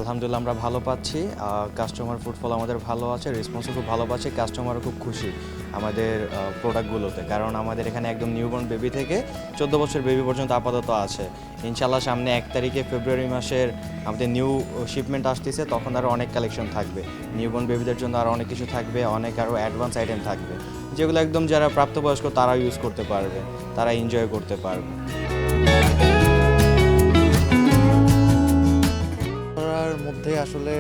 আলহামদুলিল্লাহ আমরা ভালো পাচ্ছি। কাস্টমার ফুটফল আমাদের ভালো আছে, রেসপন্সও খুব ভালো পাচ্ছি, কাস্টমারও খুব খুশি আমাদের প্রোডাক্টগুলোতে। কারণ আমাদের এখানে একদম নিউবর্ন বেবি থেকে 14 বছর বেবি পর্যন্ত আপাতত আছে। ইনশাআল্লাহ সামনে 1 তারিখে ফেব্রুয়ারি মাসের আমাদের নিউ শিপমেন্ট আসতেছে, তখন আরও অনেক কালেকশন থাকবে। নিউবর্ন বেবিদের জন্য আরও অনেক কিছু থাকবে, অনেক আরও অ্যাডভান্স আইটেম থাকবে, যেগুলো একদম যারা প্রাপ্তবয়স্ক তারা ইউজ করতে পারবে, তারা এনজয় করতে পারবে। করার মধ্যে আসলে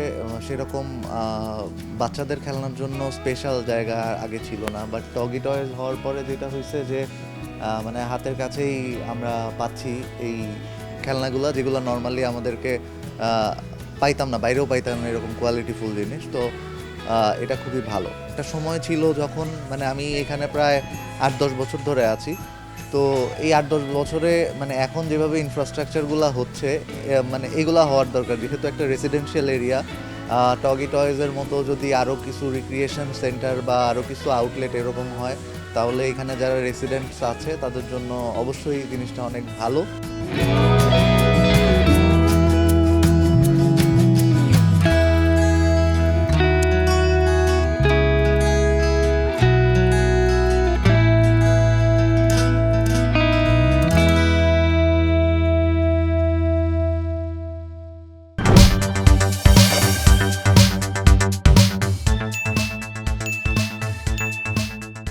সেরকম বাচ্চাদের খেলনার জন্য স্পেশাল জায়গা আগে ছিল না, বাট টগি টয়েজ হওয়ার পরে যেটা হয়েছে যে মানে হাতের কাছেই আমরা পাচ্ছি এই খেলনাগুলো, যেগুলো নর্মালি আমাদেরকে পাইতাম না, বাইরেও পাইতাম না এরকম কোয়ালিটিফুল জিনিস। তো এটা খুবই ভালো। একটা সময় ছিল যখন মানে আমি এখানে প্রায় 8-10 বছর ধরে আছি। তো এই 8-10 বছরে মানে এখন যেভাবে ইনফ্রাস্ট্রাকচারগুলো হচ্ছে, মানে এগুলা হওয়ার দরকার, যেহেতু একটা রেসিডেন্সিয়াল এরিয়া। টগি টয়েজের মতো যদি আরও কিছু রিক্রিয়েশন সেন্টার বা আরও কিছু আউটলেট এরকম হয়, তাহলে এখানে যারা রেসিডেন্টস আছে তাদের জন্য অবশ্যই জিনিসটা অনেক ভালো।